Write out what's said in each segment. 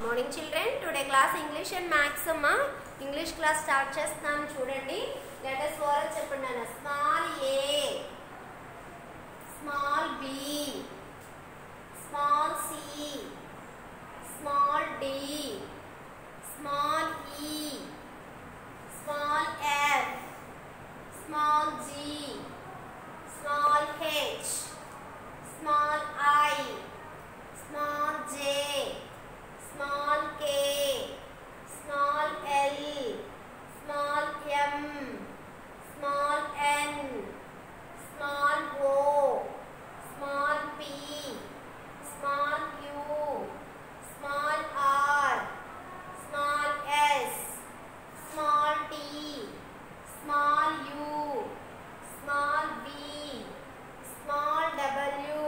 Good morning children. Today class English and Maths amma. English class start chestunam chudandi. Let us oral cheppandana. Small a, small b, small c, small d, small e, small f, small g, small h, small I, small j, small k, small l, small m, small n, small o, small p, small q, small r, small s, small t, small u, small v, small w,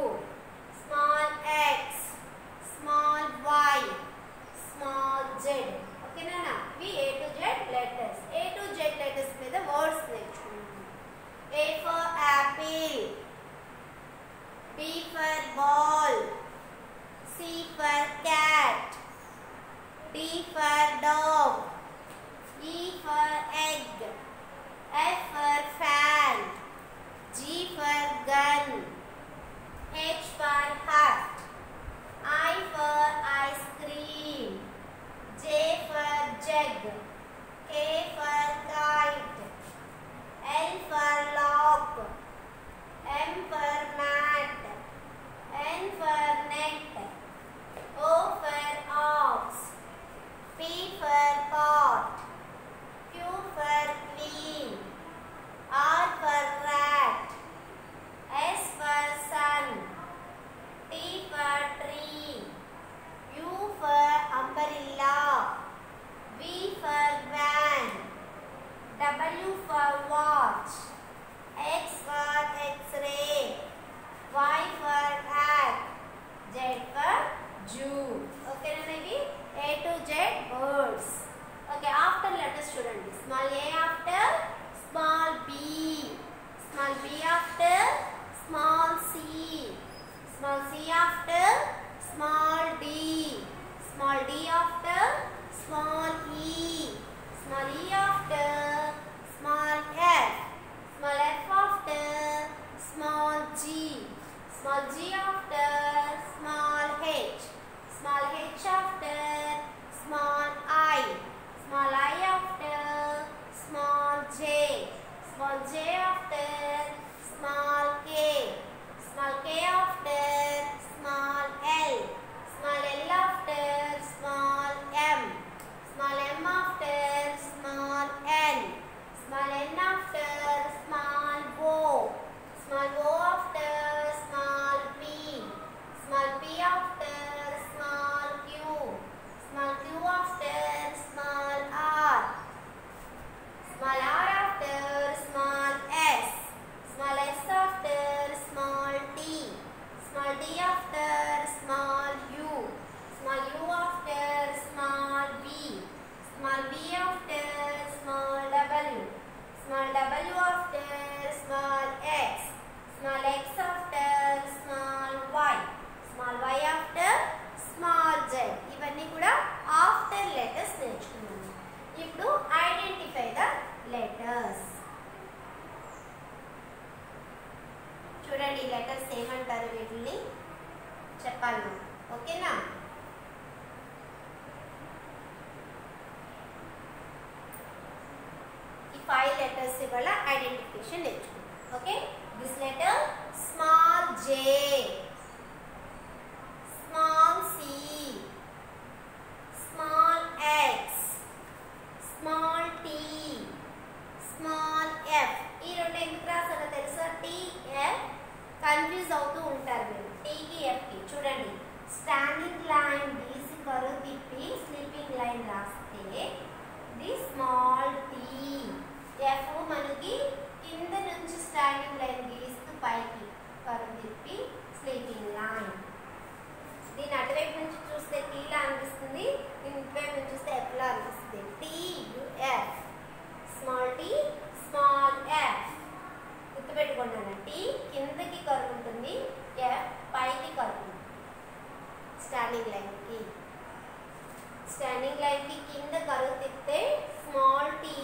small x, small y, small z. Okay na? We A to Z letters. A to Z letters మీద words నేర్చుకుందాం. A for apple, B for ball, C for cat, D for dog, E for egg, F for fan, G for gun, H for hat, I for ice cream, J for jug, K for kite, L for lock, M for mat, N for net, O for ox, P for pot, Q for clean, R for rat, S for sun, T for tree, U for umbrella, V for van, W for watch, X for X-ray, Y for hat, Z for Jew. Okay na maybe A to Z words. Okay, after let us student. Small a after small b, small b after small c, small c after small d, small d after small e, small e after small f, small f after small g, small g after small h, small h after small I, small I after small j, small j after small k, small k after small l, small l after small m, small m after small n, small n after small o, small o after small p, small p after small q, small q after small r, small r after small s, small s after small t, small t after small u, small u after small v, small v after small w, small w after small x, small x after small y, small y after small z. ఇవన్నీ కూడా after letters నేర్చుకున్నాము. ఇప్పుడు identify the letters. చూడండి letters ఏమంటారు వీటిని చెప్పాలి. ఓకేనా? ఈ 5 లెటర్స్ వల్ల ఐడెంటిఫికేషన్ నేర్చుకుందాం. Okay, this letter small J, small C, small X, small T, small F. ఈ రెండు ఎందుకు రాసారో తెలుసా? టీ ఎఫ్ కన్ఫ్యూజ్ అవుతూ ఉంటారు మీరు. టీకి ఎఫ్కి చూడండి, స్టాండింగ్ లైన్ గీసి కరువు తిప్పి స్లీపింగ్ లైన్ రాస్తే ది స్మాల్ టీ. ఎఫ్ మనకి కింద నుంచి స్టాండింగ్ లైన్ గీస్తూ పైకి కరువు తిప్పి స్లీపింగ్ స్టాండింగ్ లైన్ కి కింద కరువు తిప్పితే స్మాల్ టీ,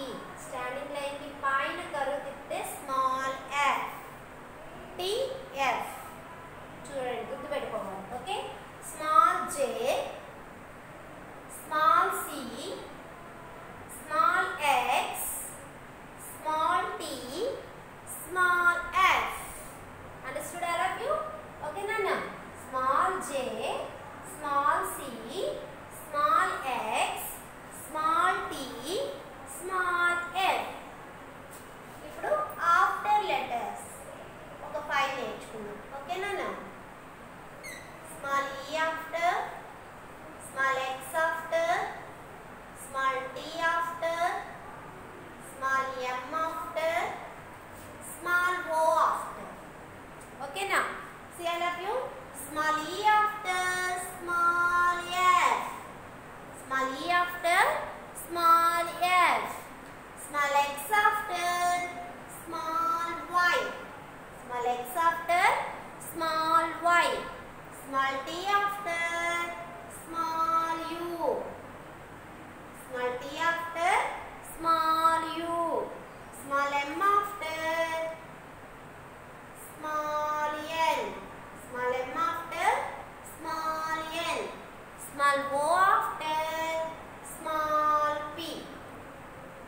స్టాండింగ్ లైన్ కి పైన కరువు తిప్పితే స్మాల్ ఎఫ్, టీ ఎఫ్. చూడండి గుర్తుపెట్టుకోవాలి. Okay, small J, small C, small X, small T, small F. Understood all of you? Okay నాన్న. Small J, small C, small X, small T, small F. ఇప్పుడు after letters ఒక 5 నేర్చుకుందాం. Okay నాన్న. Small E after, small X after, small T after, small M after, small O after. ఓకేనా? See all of you? Small e after small f, small e after small f, small x after small y, small x after small y, small t after small u, small t after small u, small m after small n, small m after small n, small o after small p.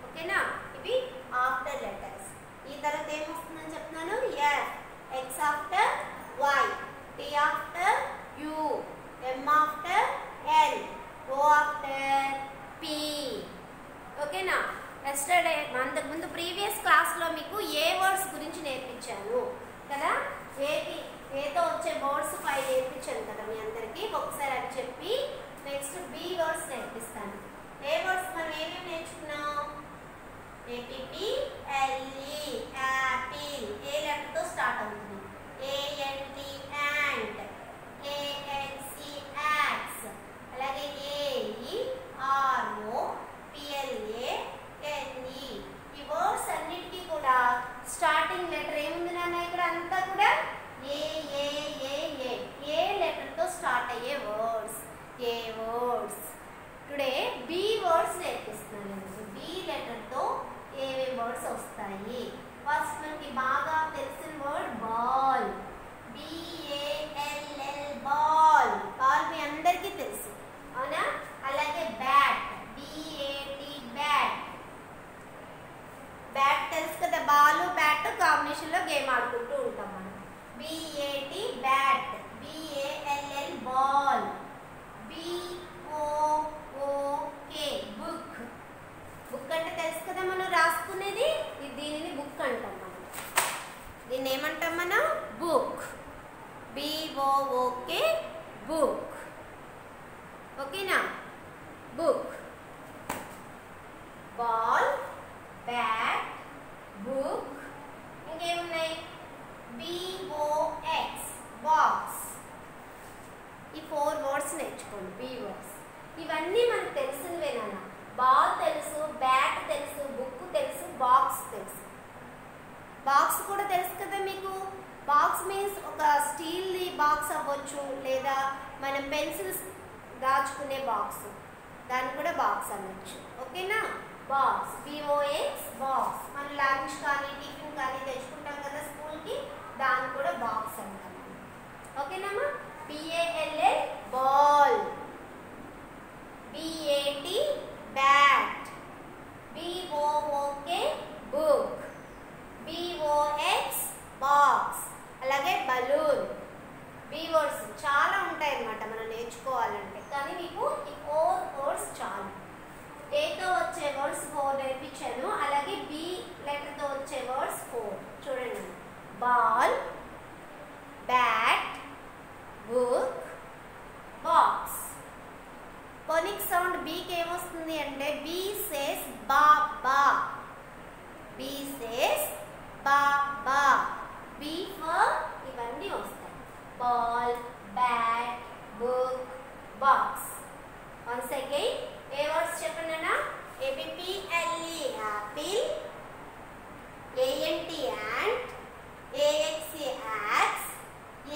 ఓకేనా? ఇవి after letters. ఈ తర్వాత ఏమొస్తుందని చెప్తున్నాను? f, x after y, t after u, m after n, o after p. ఓకేనా? Yesterday అంతకుముందు previous క్లాస్లో మీకు ఏ words గురించి నేర్పించాను కదా. ఏతో వచ్చే వర్డ్స్ 5 నేర్పించాను కదా మీ అందరికీ. ఒకసారి అది చెప్పి నెక్స్ట్ బి వర్డ్స్ నేర్పిస్తాను. ఏ వర్డ్స్ మనం ఏమేమి నేర్చుకున్నాం? APPLE యాపిల్, ఏ లెటర్తో స్టార్ట్ అవుతుంది. ANT యాంట్, AXC యాక్స్, అలాగే AERO PLA NE. ఈ వర్డ్స్ అన్నిటికీ కూడా స్టార్టింగ్ లెటర్ ఏముంది నాన్న? ఇక్కడ అంతా కూడా ఏ లెటర్తో స్టార్ట్ అయ్యే words, A words. Today B words నేర్పిస్తున్నాను. బి లెటర్తో ఏవే వర్డ్స్ వస్తాయి? ఫస్ట్ మనకి బాగా తెలిసిన word ball, BALL ball. Ball మీ అందరికీ తెలుసు అవునా? అలాగే బ్యాట్, BAT బ్యాట్. బ్యాట్ తెలుసు కదా, బాల్ బ్యాట్ కాంబినేషన్లో గేమ్ ఆడుకుంటూ ఉంటాం మనం. BAT bat, BALL ball, BOOK book. Book అంటే తెలుసు కదా మనం రాసుకునేది. దీనిని బుక్ అంటాం మనం. దీన్ని ఏమంటాం మనం? బుక్. BOOK book. ఓకేనా? Book, ball, bat, book. ఇంకేమున్నాయి? BOX box. ఈ 4 వర్డ్స్ నేర్చుకోండి, బి వర్డ్స్. ఇవన్నీ మనకు తెలిసినవేనా? బాల్ తెలుసు, బ్యాట్ తెలుసు, బుక్ తెలుసు, బాక్స్ తెలుసు. బాక్స్ కూడా తెలుసు కదా మీకు. బాక్స్ మీన్స్ ఒక స్టీల్ది బాక్స్ అవ్వచ్చు, లేదా మనం పెన్సిల్స్ దాచుకునే బాక్స్, దాన్ని కూడా బాక్స్ అనొచ్చు. ఓకేనా? Box, BOX box. మనం లంచ్ కానీ టిఫిన్ కానీ తెచ్చుకుంటాం కదా స్కూల్కి, దాన్ని కూడా బాక్స్ అంటాం. ఓకేనమ్మా? BALL ball, BAT bat, BOOK book, BOX box. అలాగే బలూన్. బి వర్డ్స్ చాలా ఉంటాయి అన్నమాట మనం నేర్చుకోవాలంటే, కానీ మీకు ఈ 4 వర్డ్స్ చాలు. ఏతో వచ్చే వర్డ్స్ 4 నేర్పించాను. అలాగే బి లెటర్తో వచ్చే వర్డ్స్ 4. చూడండి, ball, bat, book, box. Phonic sound బీకి ఏమొస్తుంది అంటే బీ సేస్ బా బా, బీ సేస్ బా బా. బీ ఫర్ ఇవన్నీ వస్తాయి. Ball, bat, book, box. Once again A words చెప్పండి అన్న? APPLE apple, ANT ant, AXC axe,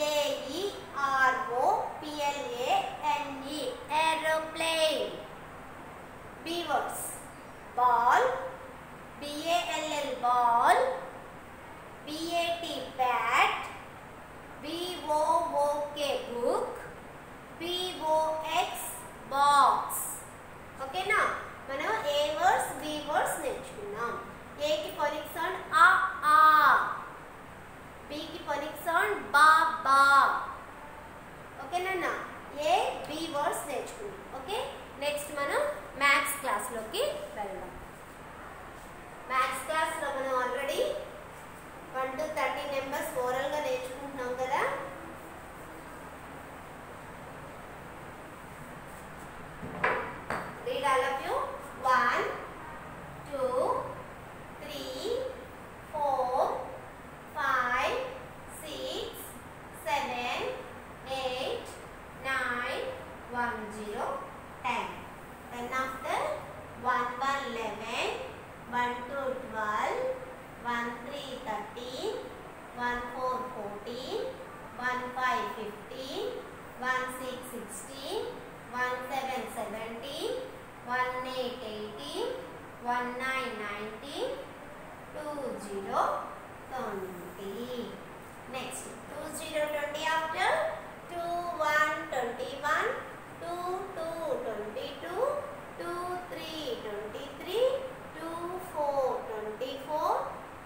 AERO PLA NE aeroplane. B words. Ball, BALL ball, BAT bat, BOOK book, BOX box. ఓకేనా? మనం A words, B words నేర్చుకున్నాం. A కి phonic sound ఆ ఆ, B కి phonic sound బా బా. ఓకేనా? A B words నేర్చుకున్నాం. ఓకే, నెక్స్ట్ మనం మ్యాథ్స్ క్లాస్లోకి వెళ్దాం. మ్యాథ్స్ క్లాస్లో మనం ఆల్రెడీ 1 to 30 నెంబర్స్ ఓరల్గా నేర్చుకుంటున్నాం కదా. Read all of you. 1 2 3 4 5 6 7 8 9 1 0 10. Then after 1 1 11, 1 2 12, 1 3 13, 1 4 14, 1 5 15, 1 6 16, 1 7 17, 1 8 18, 1 9 19, 2 0 20. Next 2 0 20 after 2 1 21, 2 2 22, 2 3 23, 2 4 24,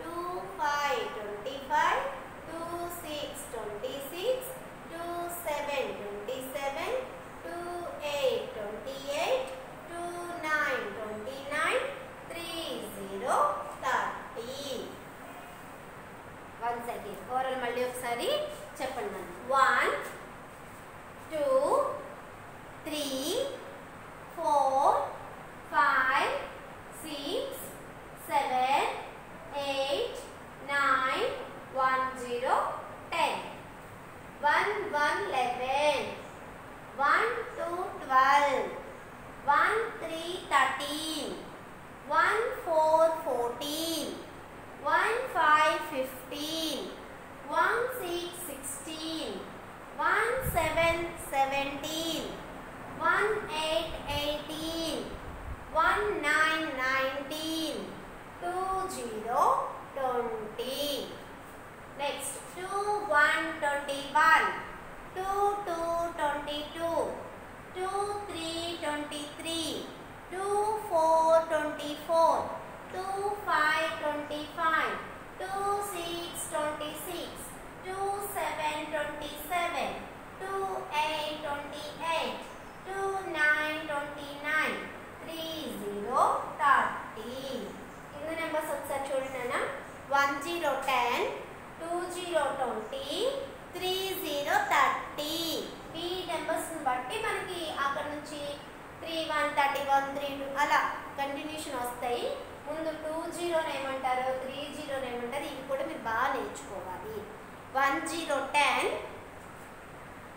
2 5 25, 2 6 26, 2 7 27, 2 8 28, 2 9 29, 3 0 30. Once again oral మళ్ళీ ఒకసారి చెప్పండి. 1 2 3 4 5 6 7 8 9 1 0 10. 1 1 11, 1 2 12, 1 3 13, 1 4 14, 1 5 15, 1 6 16, 1 7 17, 1 8 18, 1 9 19, 2 0 20. Next 2 1 21, 2 2 22, 2 3 23, 2 4 24, 2 5 25, 2 6 26, 2 7 27, 2 8 28, 2 9 29, 3 0 30. కింద నెంబర్స్ ఒకసారి చూడండి అన్న. 1 0 10, 2 0 20, 3 0 30. ఈ నెంబర్స్ని బట్టి మనకి అక్కడ నుంచి 3 1 31 3 2 అలా కంటిన్యూషన్ వస్తాయి. ముందు 2 0 ఏమంటారు, 3 0 ఏమంటారు, ఇవి కూడా మీరు బాగా నేర్చుకోవాలి. 1 0 10,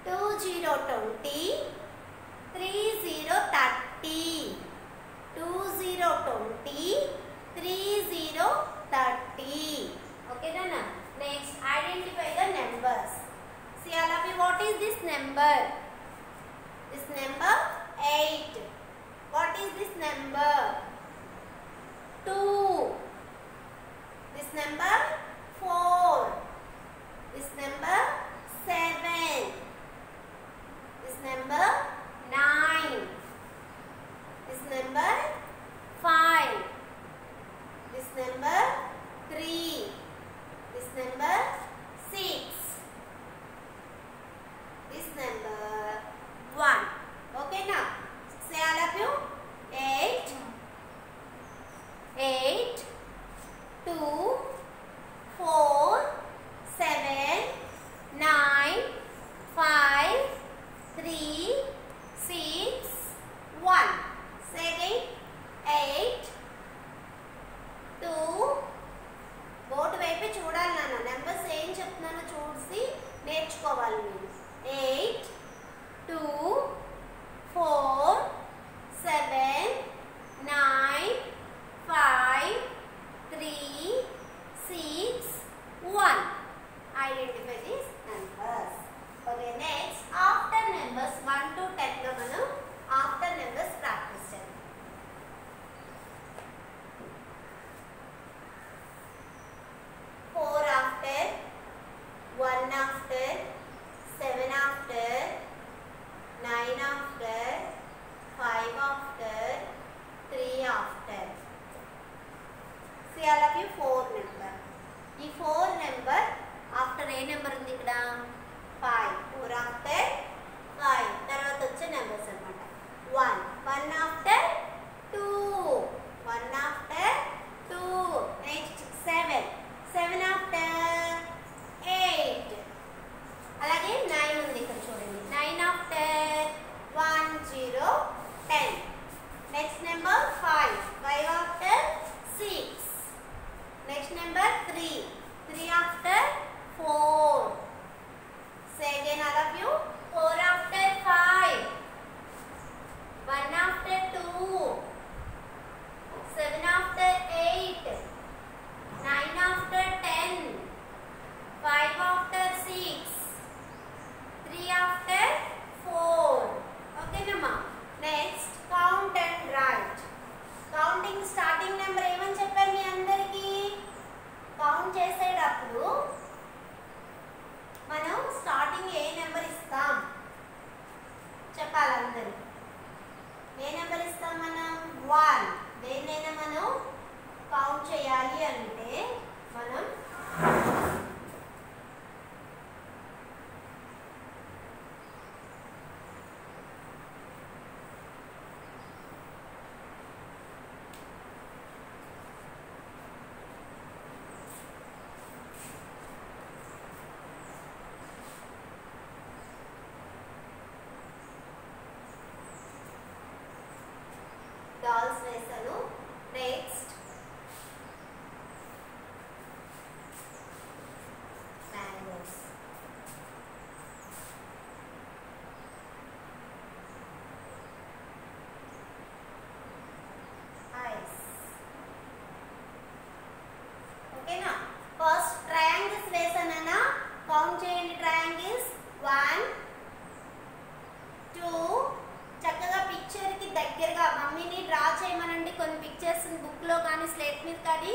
2 0 20, 3 0 30, 2 0 20, 3 0 30. Okay, Nana? Next, identify the numbers. See all of you, what is this number? This number 8. What is this number? 2. This number 4. This number 7. This number 9. This number 5. This number 3. This number 6. This number 1. Okay, now say all of you. 8 8 2 4 7 9 5 3 6 1. Say again. A number ఇస్తాం మనం 1. దేన్నైనా మనం count చేయాలి అంటే మనం dolls వేసాను. Next mangoes. Ice. ఓకేనా? First triangles వేసానన్నా count చేయండి. ట్రయాంగిల్స్ 1 2. చక్కగా పిక్చర్ కి దగ్గరగా మమ్మీని డ్రా చేయమనండి. కొన్ని పిక్చర్స్ బుక్ లో కానీ స్లేట్ మీద కానీ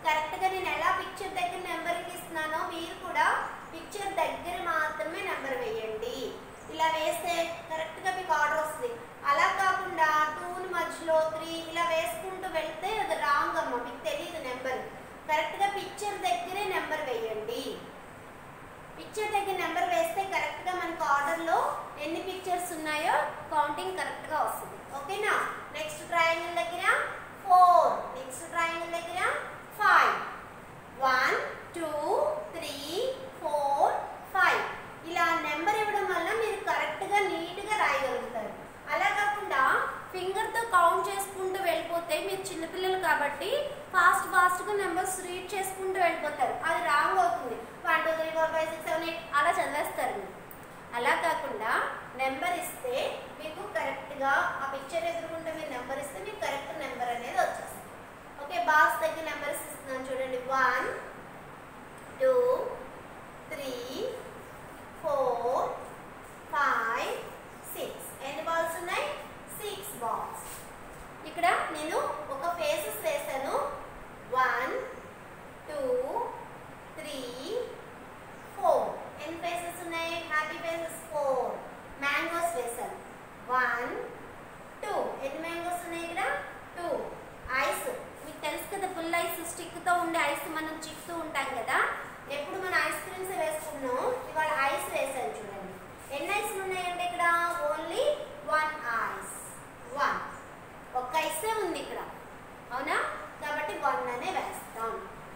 కరెక్ట్ గా నేను ఎలా పిక్చర్ దగ్గర నెంబరింగ్ ఇస్తున్నానో మీరు కూడా పిక్చర్ దగ్గర మాత్రమే నెంబర్ వేయండి. ఇలా వేస్తే కరెక్ట్ గా మీకు ఆర్డర్ వస్తుంది. అలా కాకుండా 2 మధ్యలో 3 ఇలా వేసుకుంటూ వెళ్తే అది రాంగ్ అమ్మ, మీకు తెలియదు నెంబర్. కరెక్ట్ గా పిక్చర్ దగ్గరే నెంబర్ వేయండి. పిక్చర్ దగ్గర నెంబర్ వేస్తే కరెక్ట్ గా మనకు ఆర్డర్ లో ఎన్ని పిక్చర్స్ ఉన్నాయో కౌంటింగ్ కరెక్ట్ గా వస్తుంది. ఓకేనా? నెక్స్ట్ ట్రయాంగిల్ దగ్గర 4. నెక్స్ట్ ట్రయాంగిల్ దగ్గర 5. 1 2 3 4 5. ఇలా నెంబర్ ఇవ్వడం వల్ల మీరు కరెక్ట్ గా నీట్ గా రాయగలుగుతారు. అలా కాకుండా ఫింగర్ తో కౌంట్ చేసుకుంటూ వెళ్ళిపోతే మీరు చిన్నపిల్లలు కాబట్టి ఫాస్ట్ గా నెంబర్స్ రీడ్ చేసుకుంటూ వెళ్ళిపోతారు. అది రాంగ్ అవుతుంది. 1 2 3 4 5 6 7 8 అలా చదివేస్తారు. అలా కాకుండా నెంబర్ ఇస్తే మీకు కరెక్ట్ గా ఆ పిక్చర్ ఎదుర్కొంటే మీరు నెంబర్ ఇస్తే మీకు కరెక్ట్ నెంబర్ అనేది వచ్చేస్తుంది. ఓకే, బాక్స్ దగ్గర నెంబర్స్ ఇస్తున్నాను చూడండి. 1 2 3 4 5 6. ఎన్ని బాల్స్ ఉన్నాయి? 6 బాల్స్. ఇక్కడ నేను ఒక ఫేసెస్ వేసాను. 1 2 3 4. ఎన్ని ఫేసెస్ ఉన్నాయి? Happy faces 4. మ్యాంగోస్ వేసాను. 1 2. ఎన్ని మ్యాంగోస్ ఉన్నాయి ఇక్కడ? 2. ఐస్ మీకు తెలుసు కదా, ఫుల్ ఐస్ స్టిక్ తో ఉండే ఐస్ మనం చిక్కుతూ ఉంటాం కదా. ఎప్పుడు మనం ఐస్ క్రీమ్స్ వేసుకున్నాం. ఇవాళ ఐస్ వేసాను చూడండి. ఎన్ని ఐస్లు ఉన్నాయంటే ఇక్కడ ఓన్లీ 1 ఐస్. 1 ఒక్క ఐసే ఉంది ఇక్కడ, అవునా? కాబట్టి 1 అనే వేస్తాం.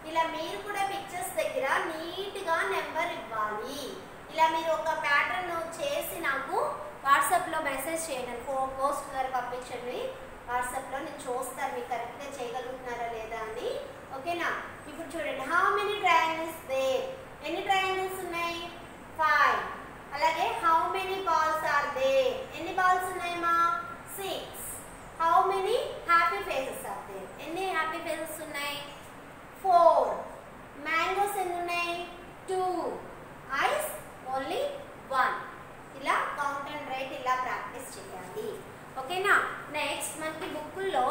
ఇలా మీరు కూడా పిక్చర్స్ దగ్గర నీట్ గా నెంబర్ ఇవ్వాలి. ఇలా మీరు ఒక ప్యాటర్న్ చేసి నాకు వాట్సాప్ లో మెసేజ్ చేయండి. పోస్ట్ ద్వారా పంపించండి. వాట్సాప్ లో నేను చూస్తాను మీకు కరెక్ట్ గా చేయగలుగుతున్నారా లేదా అని. ఓకేనా? ఇప్పుడు చూడండి, హౌ మెనీ ట్రయాంగిల్స్ దేర్? ఎన్ని ట్రయాంగిల్స్ ఉన్నాయి? 5. అలాగే how many balls are there? ఎన్ని బాల్స్ ఉన్నాయమ్మా? 6. How many happy faces are there? ఎన్ని హ్యాపీ ఫేసెస్ ఉన్నాయి? 4. మ్యాంగోస్ ఎన్ని ఉన్నాయి? 2. Ice only 1. ఇలా కౌంట్ అండ్ రైట్ ఇలా ప్రాక్టీస్ చేయాలి. ఓకేనా? నెక్స్ట్ మనకి బుక్లో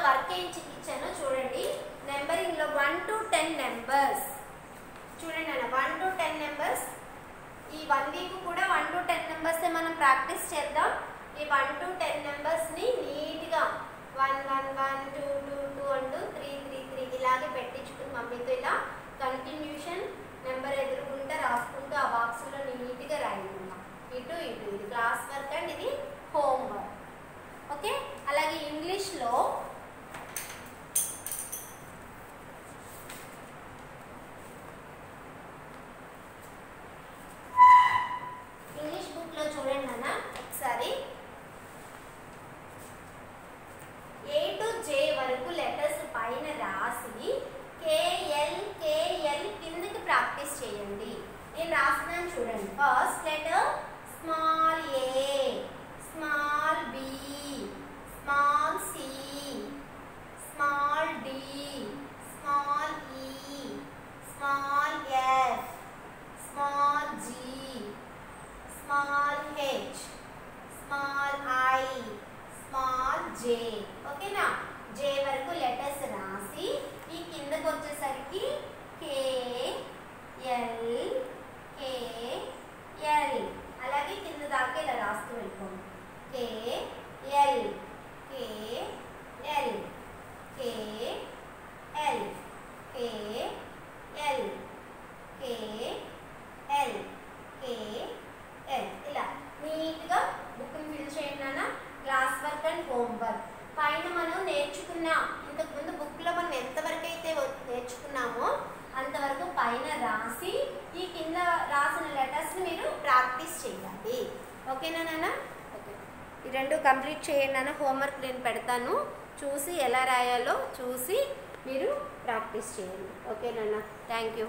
వర్క్ ఏం ఇచ్చానో చూడండి. నెంబరింగ్లో 1 to 10 నెంబర్స్ చూడండి అన్న. 1 to 10 నెంబర్స్. ఈ 1 వీక్ కూడా 1 to 10 నెంబర్స్ మనం ప్రాక్టీస్ చేద్దాం. ఈ 1 to 10 నెంబర్స్ని నీట్గా 1 1 1 2 2 2 అంటూ 3 3 3 ఇలాగే పెట్టించుకుని మమ్మీతో ఇలా కంటిన్యూషన్ నెంబర్ ఎదురుకుంటూ రాసుకుంటూ ఆ బాక్స్లో నీట్గా రాయకుండా ఇటు ఇటు. ఇది క్లాస్ వర్క్ అండ్ ఇది హోమ్ వర్క్. ఓకే, అలాగే ఇంగ్లీష్లో ఇంగ్లీష్ బుక్లో చూడండి అన్న ఒకసారి. ఏ టు జే వరకు లెటర్స్ పైన రాసి కేఎల్ కిందకి ప్రాక్టీస్ చేయండి. నేను రాస్తున్నాను చూడండి. First letter small a, small b, small C, small d, small e, small f, small g, small h, small i, small j. ఓకేనా? జే వరకు లెటర్స్ రాసి ఈ కిందకు వచ్చేసరికి కేఎల్ కేఎల్ అలాగే కింద దాకా ఇలా రాస్తూ వెళ్ళిపోండి. నేర్చుకున్న ఇంతకుముందు బుక్లో మనం ఎంతవరకు అయితే నేర్చుకున్నామో అంతవరకు పైన రాసి ఈ కింద రాసిన లెటర్స్ని మీరు ప్రాక్టీస్ చేయాలి. ఓకేనా నాన్న? ఓకే, ఈ రెండు కంప్లీట్ చేయండి నాన్న. హోంవర్క్ నేను పెడతాను, చూసి ఎలా రాయాలో చూసి మీరు ప్రాక్టీస్ చేయండి. ఓకే నాన్న, థ్యాంక్ యూ.